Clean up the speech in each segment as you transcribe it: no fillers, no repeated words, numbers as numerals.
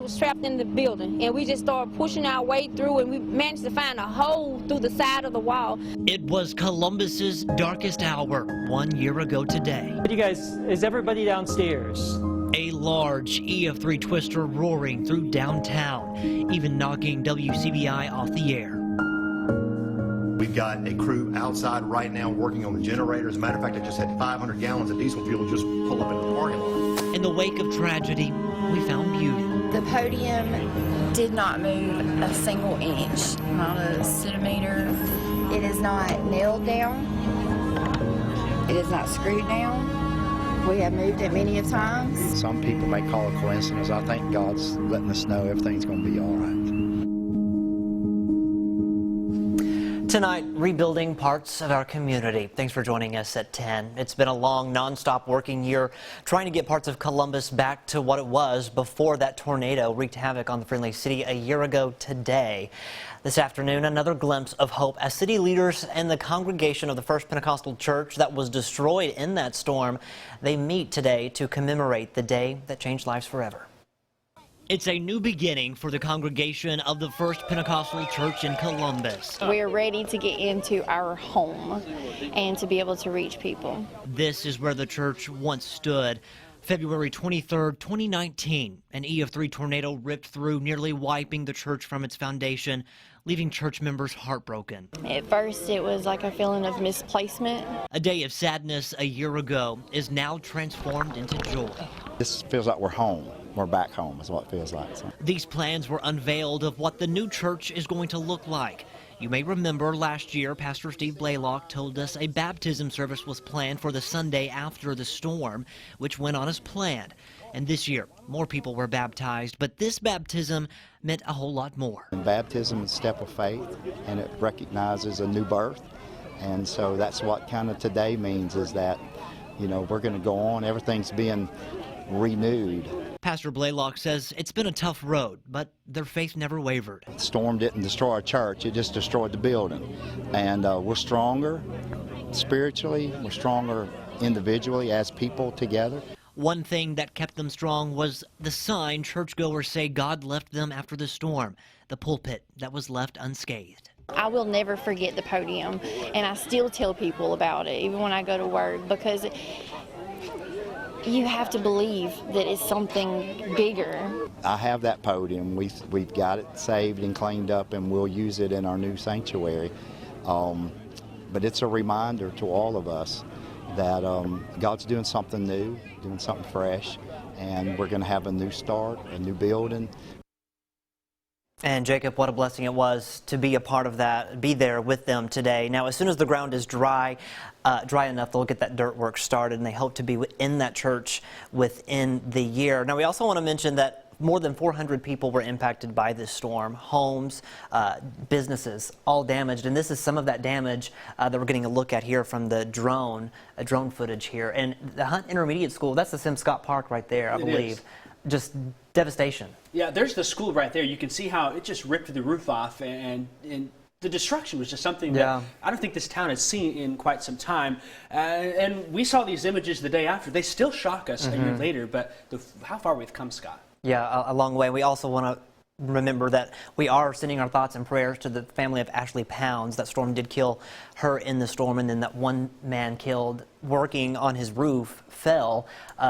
was trapped in the building, and we just started pushing our way through, and we managed to find a hole through the side of the wall. It was Columbus's darkest hour 1 year ago today. You guys, is everybody downstairs? A large EF3 twister roaring through downtown, even knocking WCBI off the air. We've got a crew outside right now working on the generator. As a matter of fact, I just had 500 gallons of diesel fuel just pull up into the parking lot. In the wake of tragedy, we found beauty. The podium did not move a single inch, not a centimeter. It is not nailed down. It is not screwed down. We have moved it many of times. Some people may call it coincidence. I think God's letting us know everything's going to be all right. Tonight, rebuilding parts of our community. Thanks for joining us at 10. It's been a long, non-stop working year trying to get parts of Columbus back to what it was before that tornado wreaked havoc on the friendly city a year ago today. This afternoon, another glimpse of hope as city leaders and the congregation of the First Pentecostal Church that was destroyed in that storm, they meet today to commemorate the day that changed lives forever. It's a new beginning for the congregation of the First Pentecostal Church in Columbus. We're ready to get into our home and to be able to reach people. This is where the church once stood. February 23rd, 2019, an EF3 tornado ripped through, nearly wiping the church from its foundation, leaving church members heartbroken. At first, it was like a feeling of misplacement. A day of sadness a year ago is now transformed into joy. This feels like we're home. We're back home is what it feels like. So. These plans were unveiled of what the new church is going to look like. You may remember last year, Pastor Steve Blaylock told us a baptism service was planned for the Sunday after the storm, which went on as planned. And this year, more people were baptized, but this baptism meant a whole lot more. And baptism is a step of faith, and it recognizes a new birth. And so that's what kind of today means, is that, you know, we're going to go on. Everything's being renewed. Pastor Blaylock says it's been a tough road, but their faith never wavered. The storm didn't destroy our church, it just destroyed the building. And we're stronger spiritually, we're stronger individually as people together. One thing that kept them strong was the sign churchgoers say God left them after the storm, the pulpit that was left unscathed. I will never forget the podium, and I still tell people about it, even when I go to work, because you have to believe that it's something bigger. I have that podium. We've got it saved and cleaned up, and we'll use it in our new sanctuary. But it's a reminder to all of us that God's doing something new, doing something fresh, and we're going to have a new start, a new building. And Jacob, what a blessing it was to be a part of that, be there with them today. Now, as soon as the ground is dry enough, they'll get that dirt work started, and they hope to be in that church within the year. Now, we also want to mention that more than 400 people were impacted by this storm. Homes, businesses, all damaged. And this is some of that damage that we're getting a look at here from the drone footage here. And the Hunt Intermediate School, that's the Sim Scott Park right there, I believe. Just devastation. Yeah, there's the school right there. You can see how it just ripped the roof off, and the destruction was just something that I don't think this town has seen in quite some time. And we saw these images the day after. They still shock us a year later, but how far we've come, Scott. Yeah, a long way. We also want to remember that we are sending our thoughts and prayers to the family of Ashley Pounds. That storm did kill her in the storm, and then that one man killed working on his roof fell.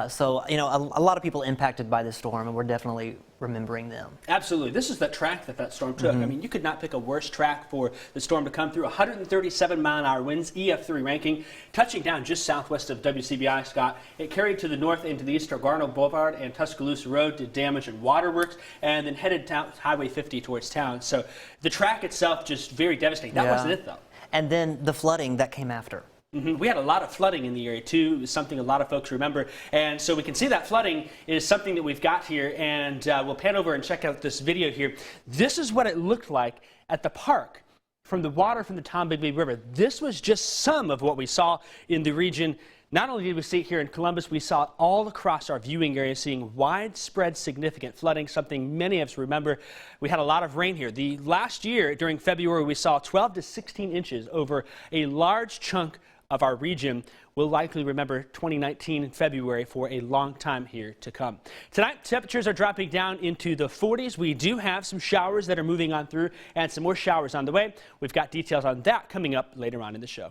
So, you know, a lot of people impacted by this storm, and we're definitely remembering them. Absolutely. This is the track that storm took. I mean, you could not pick a worse track for the storm to come through. 137-mile-an-hour winds, EF3 ranking, touching down just southwest of WCBI, Scott. It carried to the north into the east of Garno Boulevard and Tuscaloosa Road, did damage in waterworks, and then headed down Highway 50 towards town. So the track itself just very devastating. That wasn't it, though. And then the flooding that came after. We had a lot of flooding in the area, too. It was something a lot of folks remember. And so we can see that flooding is something that we've got here. And we'll pan over and check out this video here. This is what it looked like at the park from the water from the Tombigbee River. This was just some of what we saw in the region. Not only did we see it here in Columbus, we saw it all across our viewing area, seeing widespread significant flooding, something many of us remember. We had a lot of rain here. The last year, during February, we saw 12 to 16 inches over a large chunk of our region will likely remember 2019 in February for a long time here to come. Tonight, temperatures are dropping down into the 40s. We do have some showers that are moving on through and some more showers on the way. We've got details on that coming up later on in the show.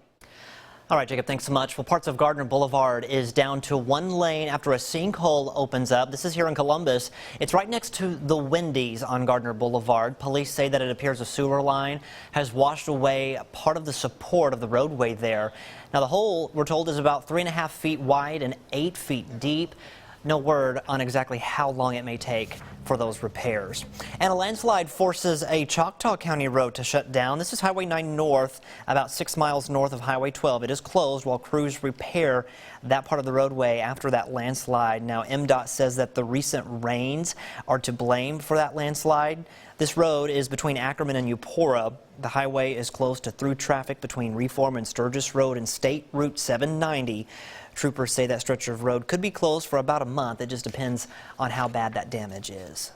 All right, Jacob, thanks so much. Well, parts of Gardner Boulevard is down to one lane after a sinkhole opens up. This is here in Columbus. It's right next to the Wendy's on Gardner Boulevard. Police say that it appears a sewer line has washed away part of the support of the roadway there. Now, the hole, we're told, is about 3.5 feet wide and 8 feet deep. No word on exactly how long it may take for those repairs. And a landslide forces a Choctaw County road to shut down. This is Highway 9 North, about 6 miles north of Highway 12. It is closed while crews repair that part of the roadway after that landslide. Now, MDOT says that the recent rains are to blame for that landslide. This road is between Ackerman and Eupora. The highway is closed to through traffic between Reform and Sturgis Road and State Route 790. Troopers say that stretch of road could be closed for about a month. It just depends on how bad that damage is.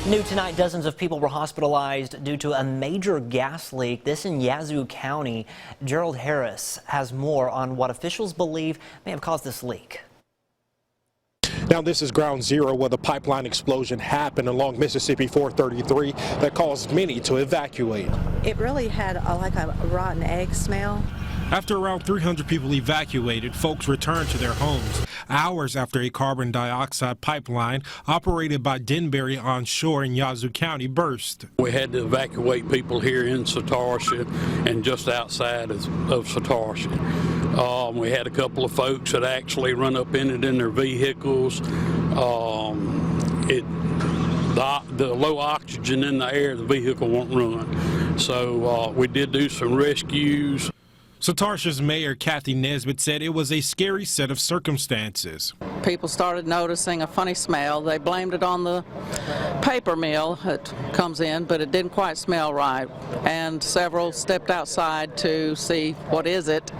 New tonight, dozens of people were hospitalized due to a major gas leak. This in Yazoo County. Gerald Harris has more on what officials believe may have caused this leak. Now, this is ground zero where the pipeline explosion happened along Mississippi 433 that caused many to evacuate. It really had like a rotten egg smell. After around 300 people evacuated, folks returned to their homes hours after a carbon dioxide pipeline operated by Denbury onshore in Yazoo County burst. We had to evacuate people here in Satartia and just outside of Satartia. We had a couple of folks that actually run up in it in their vehicles. The low oxygen in the air, the vehicle won't run. So we did do some rescues. Satartia's Mayor Kathy Nesbitt said it was a scary set of circumstances. People started noticing a funny smell. They blamed it on the paper mill that comes in, but it didn't quite smell right. And several stepped outside to see what is it,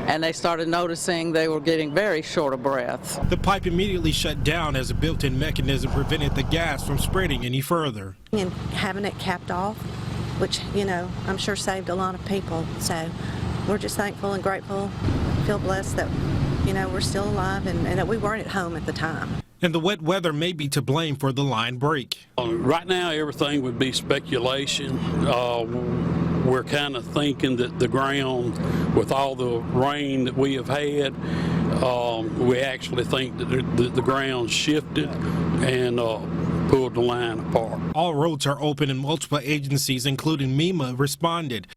and they started noticing they were getting very short of breath. The pipe immediately shut down as a built-in mechanism prevented the gas from spreading any further. And having it capped off, which, you know, I'm sure saved a lot of people. So we're just thankful and grateful, feel blessed that, you know, we're still alive and that we weren't at home at the time. And the wet weather may be to blame for the line break. Right now, everything would be speculation. We're kind of thinking that the ground, with all the rain that we have had, we actually think that the ground shifted and pulled the line apart. All roads are open and multiple agencies, including MEMA, responded.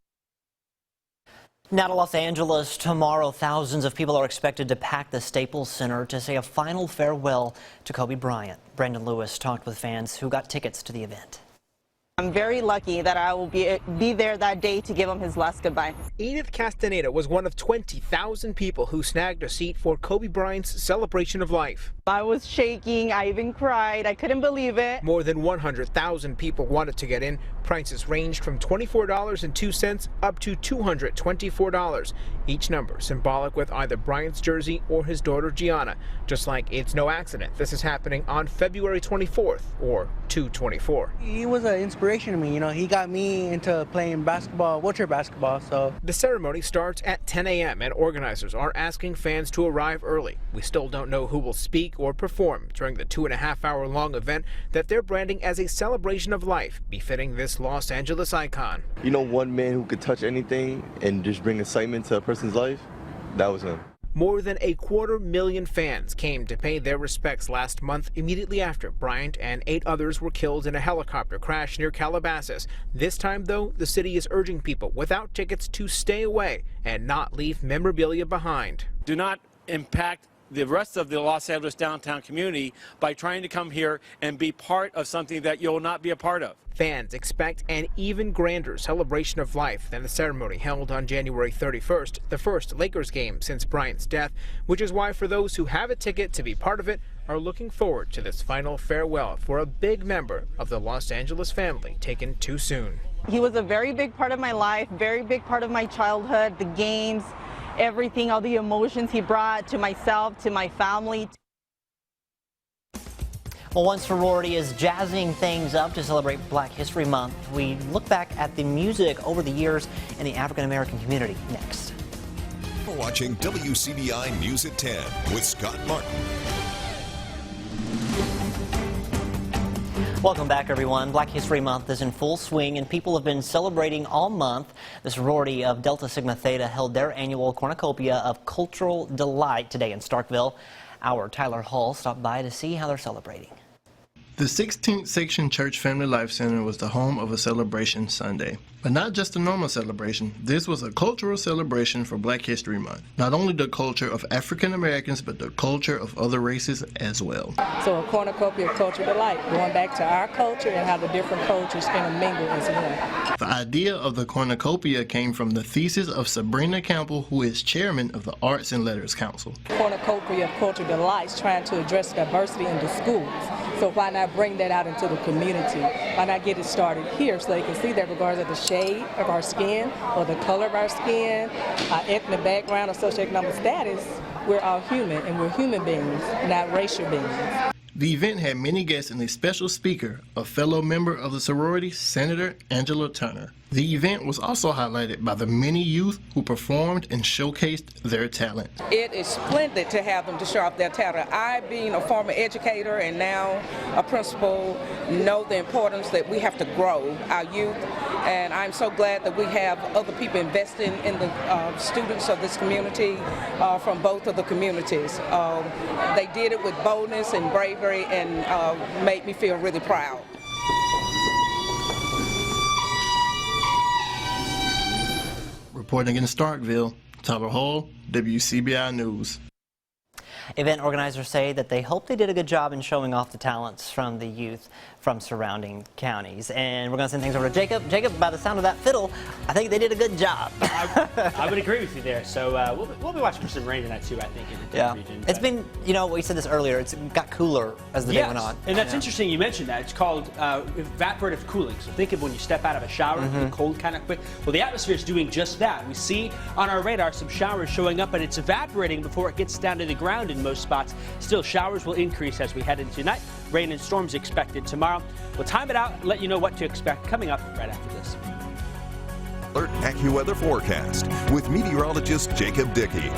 Now to Los Angeles. Tomorrow, thousands of people are expected to pack the Staples Center to say a final farewell to Kobe Bryant. Brandon Lewis talked with fans who got tickets to the event. I'm very lucky that I will be there that day to give him his last goodbye. Edith Castaneda was one of 20,000 people who snagged a seat for Kobe Bryant's celebration of life. I was shaking. I even cried. I couldn't believe it. More than 100,000 people wanted to get in. Prices ranged from $24.02 up to $224. Each number symbolic with either Bryant's jersey or his daughter Gianna. Just like it's no accident this is happening on February 24th, or 2/24. He was an inspiration to me. You know, he got me into playing basketball, wheelchair basketball. So the ceremony starts at 10 a.m. and organizers are asking fans to arrive early. We still don't know who will speak or perform during the 2.5-hour-long event that they're branding as a celebration of life befitting this Los Angeles icon. You know, one man who could touch anything and just bring excitement to a person's life, that was him. More than 250,000 fans came to pay their respects last month immediately after Bryant and 8 others were killed in a helicopter crash near Calabasas. This time, though, the city is urging people without tickets to stay away and not leave memorabilia behind. Do not impact the rest of the Los Angeles downtown community by trying to come here and be part of something that you'll not be a part of. Fans expect an even grander celebration of life than the ceremony held on January 31st, the first Lakers game since Bryant's death, which is why for those who have a ticket to be part of it are looking forward to this final farewell for a big member of the Los Angeles family taken too soon. He was a very big part of my life, very big part of my childhood, the games, everything, all the emotions he brought to myself, to my family. Well, one sorority is jazzing things up to celebrate Black History Month. We look back at the music over the years in the African American community next. You're watching WCBI News at 10 with Scott Martin. Welcome back, everyone. Black History Month is in full swing, and people have been celebrating all month. The sorority of Delta Sigma Theta held their annual cornucopia of cultural delight today in Starkville. Our Tyler Hall stopped by to see how they're celebrating. The 16th Section Church Family Life Center was the home of a celebration Sunday. But not just a normal celebration, this was a cultural celebration for Black History Month. Not only the culture of African Americans, but the culture of other races as well. So a cornucopia of cultural delight, going back to our culture and how the different cultures can mingle as well. The idea of the cornucopia came from the thesis of Sabrina Campbell, who is chairman of the Arts and Letters Council. Cornucopia of cultural delights trying to address diversity in the schools. So why not bring that out into the community? Why not get it started here so they can see that regardless of the shade of our skin or the color of our skin, our ethnic background or socioeconomic status, we're all human and we're human beings, not racial beings. The event had many guests and a special speaker, a fellow member of the sorority, Senator Angela Turner. The event was also highlighted by the many youth who performed and showcased their talent. It is splendid to have them to show off their talent. I, being a former educator and now a principal, know the importance that we have to grow our youth, and I'm so glad that we have other people investing in the students of this community from both of the communities. They did it with boldness and bravery and made me feel really proud. Reporting in Starkville, Tyler Hall, WCBI News. Event organizers say that they hope they did a good job in showing off the talents from the youth from surrounding counties. And we're going to send things over to Jacob. Jacob, by the sound of that fiddle, I think they did a good job. I would agree with you there. So we'll be watching for some rain tonight too, I think, in the region. It's been, you know, we said this earlier, it's got cooler as the day went on. And that's interesting you mentioned that. It's called evaporative cooling. So think of when you step out of a shower, the cold kind of quick. Well, the atmosphere is doing just that. We see on our radar some showers showing up, and it's evaporating before it gets down to the ground in most spots. Still, showers will increase as we head into tonight. Rain and storms expected tomorrow. We'll time it out and let you know what to expect coming up right after this. Alert AccuWeather forecast with meteorologist Jacob Dickey.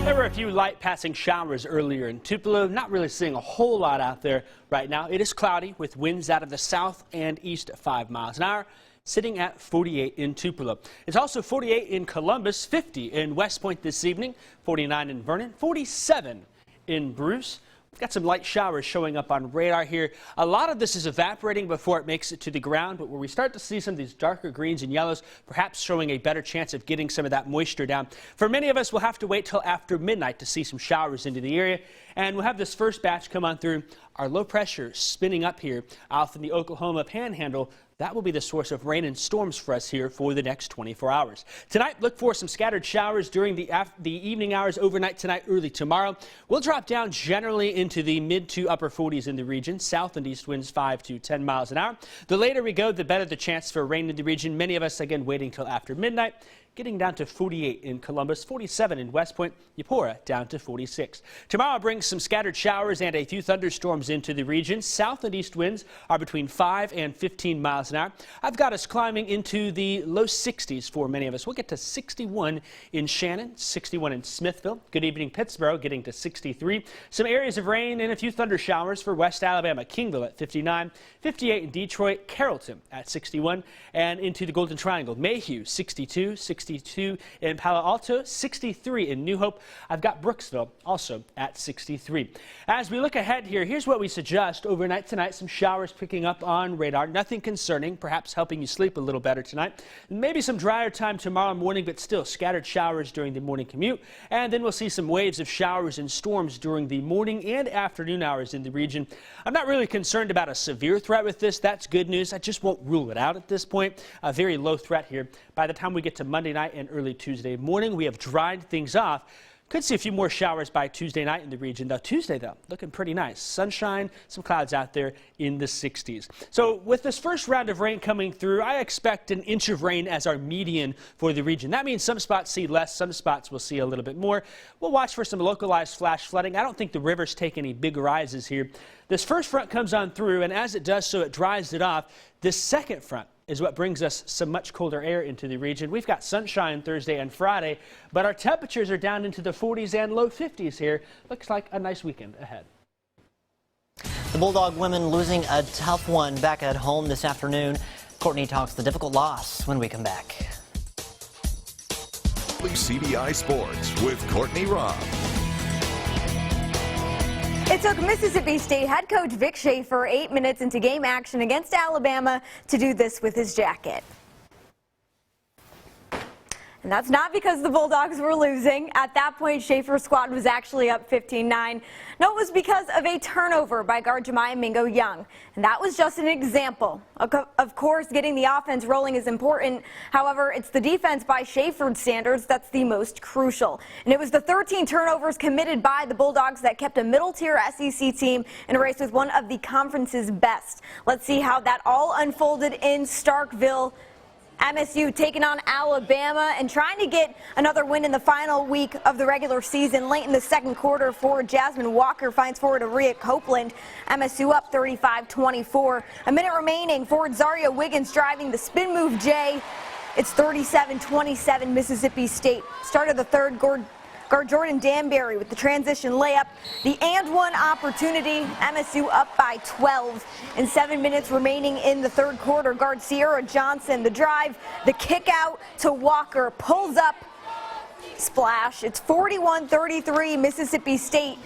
There were a few light passing showers earlier in Tupelo. Not really seeing a whole lot out there right now. It is cloudy with winds out of the south and east at 5 miles an hour. Sitting at 48 in Tupelo. It's also 48 in Columbus, 50 in West Point this evening, 49 in Vernon, 47 in Bruce. We've got some light showers showing up on radar here. A lot of this is evaporating before it makes it to the ground, but where we start to see some of these darker greens and yellows, perhaps showing a better chance of getting some of that moisture down. For many of us, we'll have to wait till after midnight to see some showers into the area, and we'll have this first batch come on through. Our low pressure spinning up here out from the Oklahoma Panhandle. That will be the source of rain and storms for us here for the next 24 hours. Tonight, look for some scattered showers during the evening hours, overnight tonight, early tomorrow. We'll drop down generally into the mid to upper 40s in the region. South and east winds 5 to 10 miles an hour. The later we go, the better the chance for rain in the region. Many of us, again, waiting till after midnight. Getting down to 48 in Columbus, 47 in West Point, Eupora down to 46. Tomorrow brings some scattered showers and a few thunderstorms into the region. South and east winds are between 5 and 15 miles an hour. I've got us climbing into the low 60s for many of us. We'll get to 61 in Shannon, 61 in Smithville. Good evening, Pittsburgh, getting to 63. Some areas of rain and a few thunder showers for West Alabama. Kingville at 59, 58 in Detroit, Carrollton at 61, and into the Golden Triangle. Mayhew, 62, 62 in Palo Alto, 63 in New Hope. I've got Brooksville also at 63. As we look ahead here, here's what we suggest overnight tonight. Some showers picking up on radar. Nothing concerning, perhaps helping you sleep a little better tonight. Maybe some drier time tomorrow morning, but still scattered showers during the morning commute. And then we'll see some waves of showers and storms during the morning and afternoon hours in the region. I'm not really concerned about a severe threat with this. That's good news. I just won't rule it out at this point. A very low threat here. By the time we get to Monday night and early Tuesday morning, we have dried things off. Could see a few more showers by Tuesday night in the region. Though Tuesday, though, looking pretty nice. Sunshine, some clouds out there in the 60s. So with this first round of rain coming through, I expect an inch of rain as our median for the region. That means some spots see less, some spots will see a little bit more. We'll watch for some localized flash flooding. I don't think the rivers take any big rises here. This first front comes on through, and as it does so, it dries it off. This second front is what brings us some much colder air into the region. We've got sunshine Thursday and Friday, but our temperatures are down into the 40s and low 50s here. Looks like a nice weekend ahead. The Bulldog women losing a tough one back at home this afternoon. Courtney talks the difficult loss when we come back. WCBI Sports with Courtney Robb. It took Mississippi State head coach Vic Schaefer 8 minutes into game action against Alabama to do this with his jacket. And that's not because the Bulldogs were losing. At that point, Schaefer's squad was actually up 15-9. No, it was because of a turnover by guard Jemiah Mingo Young. And that was just an example. Of course, getting the offense rolling is important. However, it's the defense by Schaefer's standards that's the most crucial. And it was the 13 turnovers committed by the Bulldogs that kept a middle-tier SEC team in a race with one of the conference's best. Let's see how that all unfolded in Starkville. MSU taking on Alabama and trying to get another win in the final week of the regular season. Late in the second quarter, forward Jasmine Walker finds forward Aria Copeland. MSU up 35-24. A minute remaining. Forward Zaria Wiggins driving the spin move J. It's 37-27 Mississippi State. Start of the third, guard Jordan Danbury with the transition layup. The and one opportunity. MSU up by 12. And 7 minutes remaining in the third quarter. Guard Sierra Johnson, the drive, the kick out to Walker, pulls up, splash. It's 41-33 Mississippi State.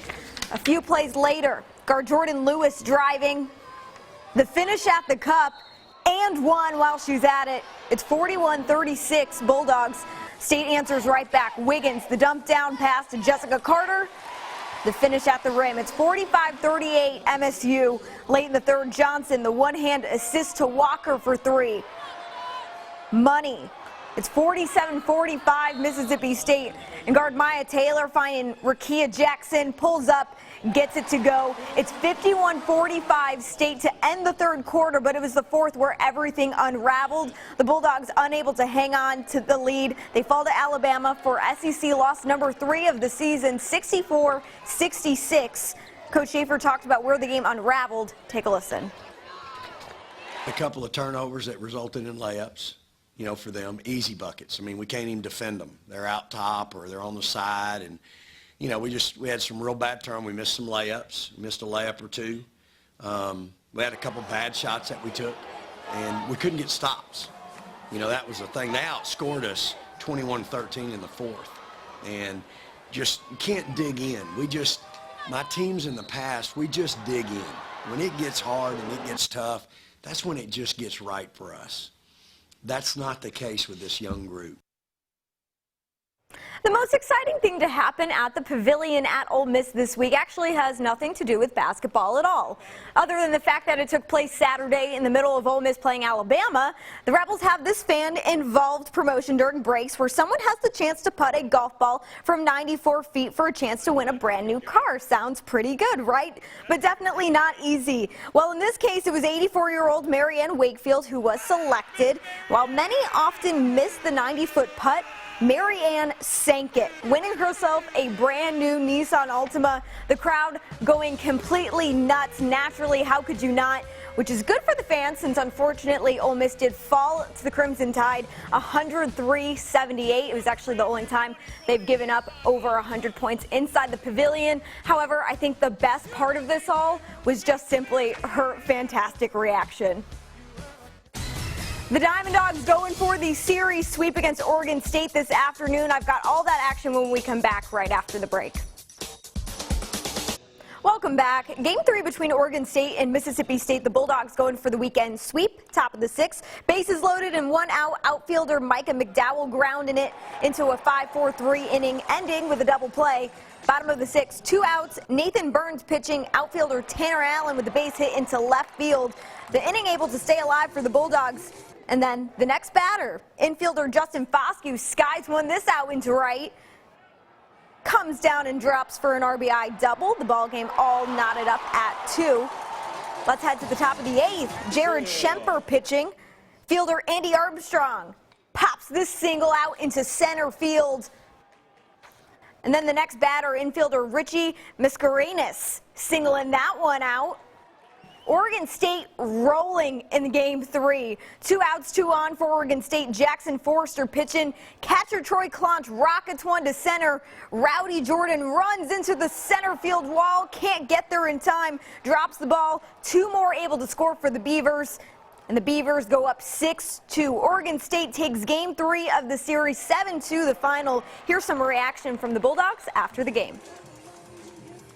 A few plays later, guard Jordan Lewis driving, the finish at the cup, and one while she's at it. It's 41-36 Bulldogs. State answers right back. Wiggins, the dump down pass to Jessica Carter. The finish at the rim. It's 45-38 MSU. Late in the third, Johnson, the one-hand assist to Walker for three. Money. It's 47-45 Mississippi State. And guard Maya Taylor finding Rakia Jackson, pulls up, gets it to go. It's 51-45 State to end the third quarter, but it was the fourth where everything unraveled. The Bulldogs unable to hang on to the lead. They fall to Alabama for SEC loss number 3 of the season, 64-66. Coach Schaefer talked about where the game unraveled. Take a listen. A couple of turnovers that resulted in layups. You know, for them, easy buckets. I mean, we can't even defend them. They're out top or they're on the side, and you know, we had some real bad turn. We missed some layups, missed a layup or two. We had a couple bad shots that we took, and we couldn't get stops. You know, that was the thing. They outscored us 21-13 in the fourth, and just you can't dig in. My teams in the past, we just dig in. When it gets hard and it gets tough, that's when it just gets right for us. That's not the case with this young group. The most exciting thing to happen at the Pavilion at Ole Miss this week actually has nothing to do with basketball at all. Other than the fact that it took place Saturday in the middle of Ole Miss playing Alabama, the Rebels have this fan-involved promotion during breaks where someone has the chance to putt a golf ball from 94 feet for a chance to win a brand new car. Sounds pretty good, right? But definitely not easy. Well, in this case, it was 84-year-old Marianne Wakefield who was selected. While many often miss the 90-foot putt, Marianne sank it, winning herself a brand new Nissan Altima. The crowd going completely nuts. Naturally, how could you not? Which is good for the fans since unfortunately Ole Miss did fall to the Crimson Tide 103-78. It was actually the only time they've given up over 100 points inside the Pavilion. However, I think the best part of this all was just simply her fantastic reaction. The Diamond Dogs going for the series sweep against Oregon State this afternoon. I've got all that action when we come back right after the break. Welcome back. Game 3 between Oregon State and Mississippi State. The Bulldogs going for the weekend sweep, top of the 6th. Bases loaded and 1 out. Outfielder Micah McDowell grounding it into a 5-4-3 inning, ending with a double play. Bottom of the 6th, 2 outs. Nathan Burns pitching. Outfielder Tanner Allen with the base hit into left field. The inning able to stay alive for the Bulldogs. And then the next batter, infielder Justin Foscue skies one this out into right. comes down and drops for an RBI double. The ball game all knotted up at 2. Let's head to the top of the 8th. Jared Schemper pitching. Fielder Andy Armstrong pops this single out into center field. And then the next batter, infielder Richie Mascarenas, singling that one out. Oregon State rolling in game 3. 2 outs, 2 on for Oregon State. Jackson Forrester pitching. Catcher Troy Clonch rockets one to center. Rowdy Jordan runs into the center field wall. Can't get there in time. Drops the ball. 2 more able to score for the Beavers. And the Beavers go up 6-2. Oregon State takes game 3 of the series, 7-2 the final. Here's some reaction from the Bulldogs after the game.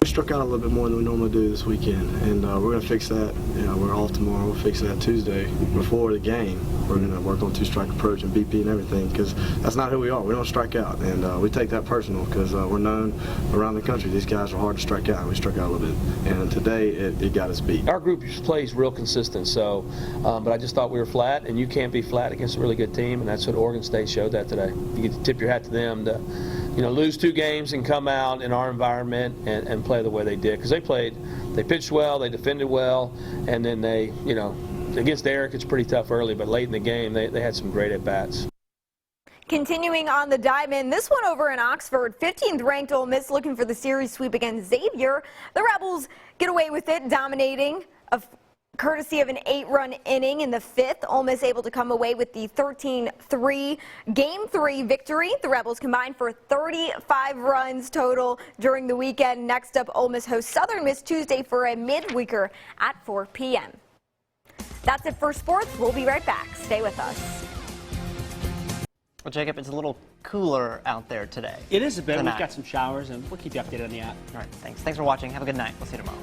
We struck out a little bit more than we normally do this weekend, and we're going to fix that. We're off tomorrow. We'll fix that Tuesday before the game. We're going to work on 2-strike approach and BP and everything, because that's not who we are. We don't strike out, and we take that personal because we're known around the country. These guys are hard to strike out, and we struck out a little bit. And today, it got us beat. Our group plays real consistent, so, but I just thought we were flat, and you can't be flat against a really good team, and that's what Oregon State showed that today. You get to tip your hat to them to, lose 2 games and come out in our environment and play the way they did, because they pitched well, they defended well, and then they, against Eric it's pretty tough early, but late in the game they had some great at-bats. Continuing on the diamond, this one over in Oxford, 15th ranked Ole Miss looking for the series sweep against Xavier. The Rebels get away with it, dominating courtesy of an 8-run inning in the 5th. Ole Miss able to come away with the 13-3 Game 3 victory. The Rebels combined for 35 runs total during the weekend. Next up, Ole Miss hosts Southern Miss Tuesday for a midweeker at 4 p.m. That's it for sports. We'll be right back. Stay with us. Well, Jacob, it's a little cooler out there today. It is a bit. Tonight. We've got some showers, and we'll keep you updated on the app. All right, thanks. Thanks for watching. Have a good night. We'll see you tomorrow.